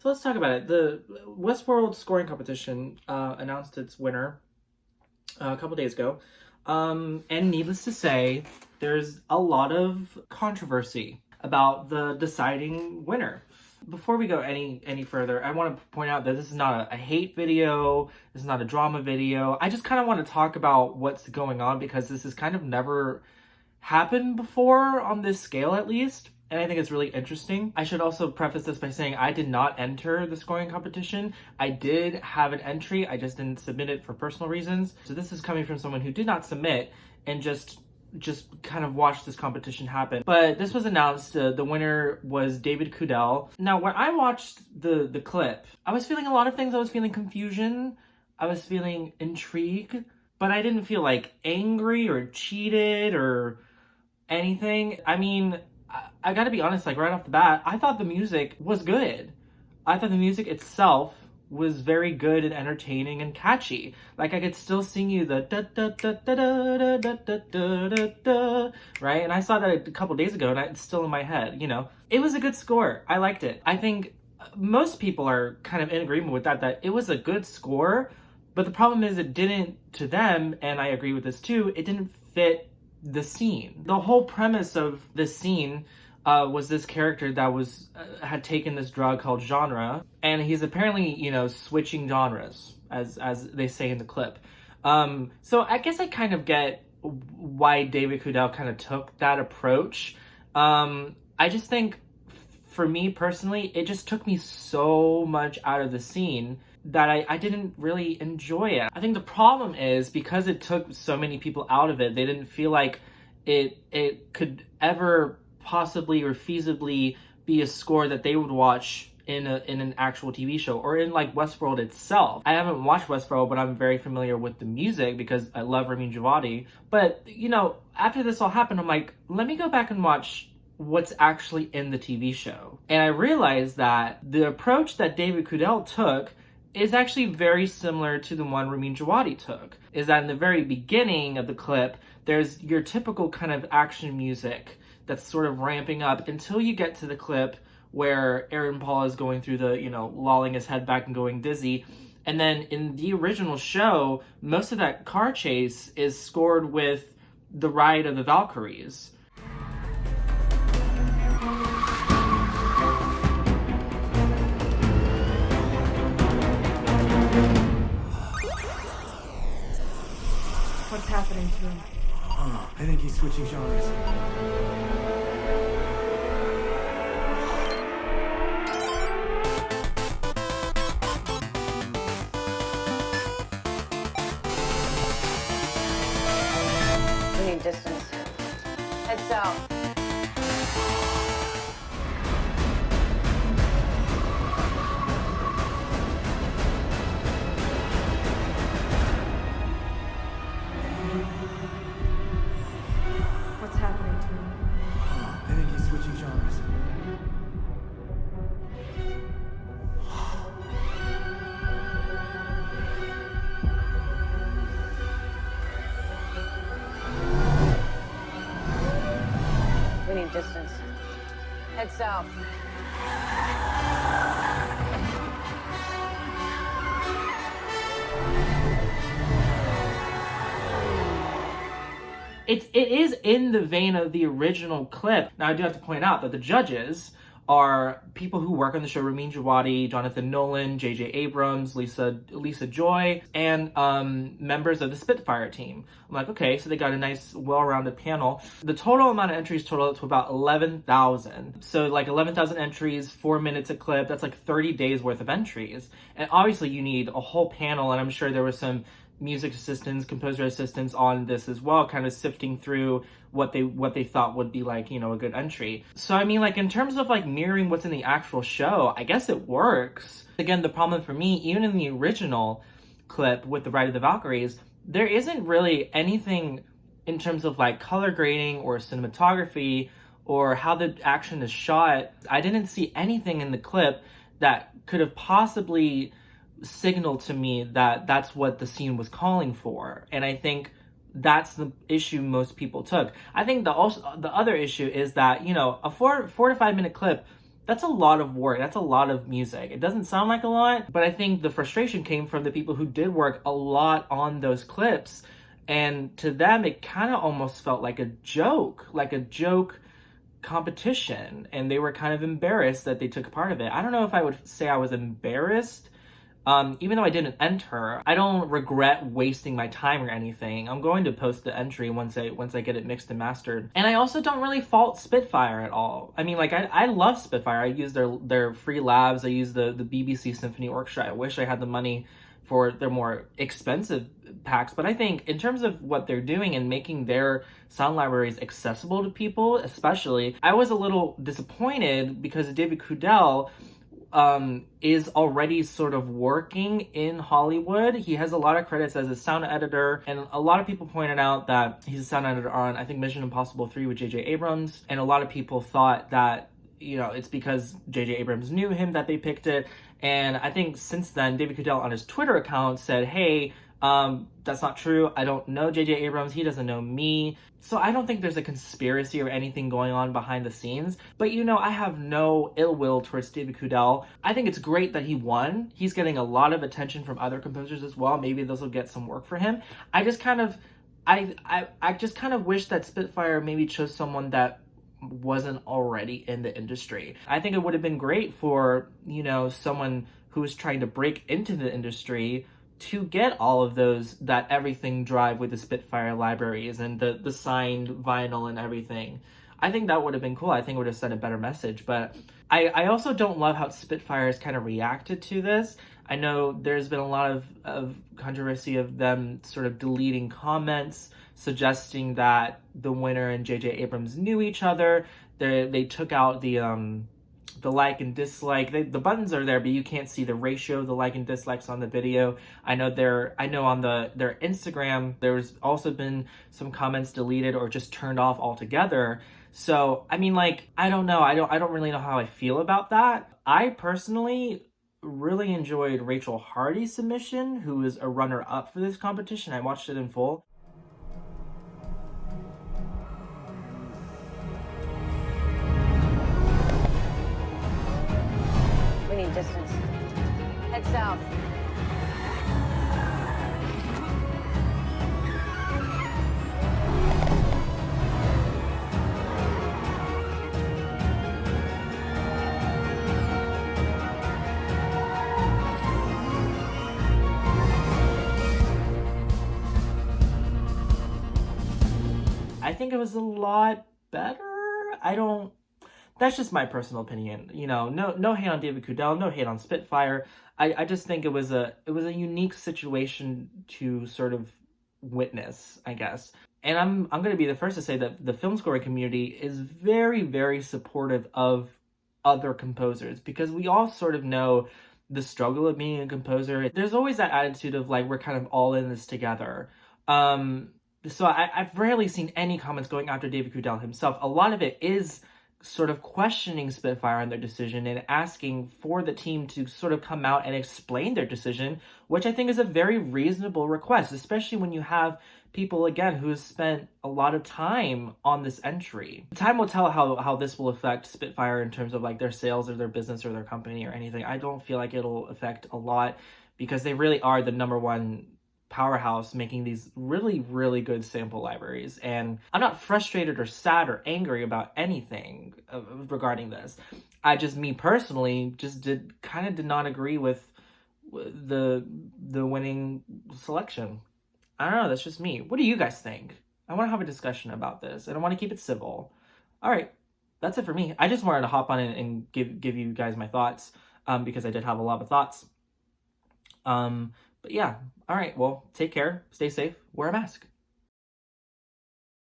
So let's talk about it. The Westworld scoring competition announced its winner a couple days ago. And needless to say, there's a lot of controversy about the deciding winner. Before we go any further, I want to point out that this is not a hate video. This is not a drama video. I just kind of want to talk about what's going on because this has kind of never happened before on this scale, at least. And I think it's really interesting. I should also preface this by saying I did not enter the scoring competition. I did have an entry, I just didn't submit it for personal reasons. So this is coming from someone who did not submit and just kind of watched this competition happen. But this was announced, the winner was David Kudel. Now, when I watched the clip, I was feeling a lot of things. I was feeling confusion, I was feeling intrigue, but I didn't feel like angry or cheated or anything. I mean, I gotta be honest, like right off the bat, I thought the music was good. I thought the music itself was very good and entertaining and catchy. Like I could still sing you the da da da da da da da da da da, right? And I saw that a couple days ago and it's still in my head, you know? It was a good score. I liked it. I think most people are kind of in agreement with that it was a good score, but the problem is it didn't, to them, and I agree with this too, it didn't fit the scene. The whole premise of this scene was this character that was had taken this drug called genre, and he's apparently, you know, switching genres, as they say in the clip. So I guess I kind of get why David Kudel kind of took that approach. I just think, for me personally, it just took me so much out of the scene that I didn't really enjoy it. I think the problem is because it took so many people out of it, they didn't feel like it could ever possibly or feasibly be a score that they would watch in an actual TV show or in like Westworld itself. I haven't watched Westworld, but I'm very familiar with the music because I love Ramin Djawadi. But, you know, after this all happened, I'm like, let me go back and watch what's actually in the TV show. And I realized that the approach that David Kudel took is actually very similar to the one Ramin Djawadi took. Is that in the very beginning of the clip, there's your typical kind of action music that's sort of ramping up until you get to the clip where Aaron Paul is going through the, you know, lolling his head back and going dizzy. And then in the original show, most of that car chase is scored with the Ride of the Valkyries. What's happening to him? I think he's switching genres. We need distance. Head south. What's happening to him? I think he's switching genres. We need distance. Head south. It is in the vein of the original clip. Now, I do have to point out that the judges are people who work on the show: Ramin Djawadi, Jonathan Nolan, J.J. Abrams, Lisa Joy, and members of the Spitfire team. I'm like, okay, so they got a nice, well-rounded panel. The total amount of entries total up to about 11,000. So like 11,000 entries, 4 minutes a clip, that's like 30 days worth of entries. And obviously you need a whole panel, and I'm sure there was some music assistants, composer assistants on this as well, kind of sifting through what they thought would be like, you know, a good entry. So I mean, like in terms of like mirroring what's in the actual show, I guess it works. Again, the problem for me, even in the original clip with the Ride of the Valkyries, there isn't really anything in terms of like color grading or cinematography or how the action is shot. I didn't see anything in the clip that could have possibly signal to me that that's what the scene was calling for. And I think that's the issue most people took. I think the other issue is that, you know, a four to 5 minute clip that's a lot of work. That's a lot of music. It doesn't sound like a lot, but I think the frustration came from the people who did work a lot on those clips. And to them, it kind of almost felt like a joke competition. And they were kind of embarrassed that they took part of it. I don't know if I would say I was embarrassed. Even though I didn't enter, I don't regret wasting my time or anything. I'm going to post the entry once I get it mixed and mastered. And I also don't really fault Spitfire at all. I mean, like, I love Spitfire. I use their free labs. I use the BBC Symphony Orchestra. I wish I had the money for their more expensive packs. But I think in terms of what they're doing and making their sound libraries accessible to people, especially, I was a little disappointed because David Kudell is already sort of working in Hollywood. He has a lot of credits as a sound editor, and a lot of people pointed out that he's a sound editor on, I think, Mission Impossible 3 with J.J. Abrams, and a lot of people thought that, you know, it's because J.J. Abrams knew him that they picked it, and I think since then, David Kudell on his Twitter account said, hey, that's not true. I don't know J.J. Abrams. He doesn't know me. So I don't think there's a conspiracy or anything going on behind the scenes. But, you know, I have no ill will towards David Kudell. I think it's great that he won. He's getting a lot of attention from other composers as well. Maybe this will get some work for him. I just kind of wish that Spitfire maybe chose someone that wasn't already in the industry. I think it would have been great for, you know, someone who was trying to break into the industry to get all of those, that everything drive with the Spitfire libraries and the signed vinyl and everything. I think that would have been cool. I think it would have sent a better message. But I also don't love how Spitfire has kind of reacted to this. I know there's been a lot of controversy of them sort of deleting comments, suggesting that the winner and J.J. Abrams knew each other. They took out the like and dislike. The buttons are there, but you can't see the ratio of the like and dislikes on the video. I know on their Instagram, there's also been some comments deleted or just turned off altogether. So, I mean, like, I don't know. I don't really know how I feel about that. I personally really enjoyed Rachel Hardy's submission, who was a runner-up for this competition. I watched it in full. We need distance. Head south. I think it was a lot better. That's just my personal opinion. You know, no hate on David Kudell, no hate on Spitfire. I just think it was a unique situation to sort of witness, I guess. And I'm going to be the first to say that the film scoring community is very, very supportive of other composers, because we all sort of know the struggle of being a composer. There's always that attitude of like, we're kind of all in this together. So I've rarely seen any comments going after David Kudell himself. A lot of it is sort of questioning Spitfire on their decision and asking for the team to sort of come out and explain their decision, which I think is a very reasonable request, especially when you have people, again, who have spent a lot of time on this entry. Time will tell how this will affect Spitfire in terms of like their sales or their business or their company or anything. I don't feel like it'll affect a lot, because they really are the number one powerhouse making these really, really good sample libraries. And I'm not frustrated or sad or angry about anything regarding this. Me personally, did not agree with the winning selection. I don't know, that's just me. What do you guys think? I want to have a discussion about this, and I want to keep it civil. All right, that's it for me. I just wanted to hop on and give you guys my thoughts, because I did have a lot of thoughts. But yeah, all right, well, take care, stay safe, wear a mask.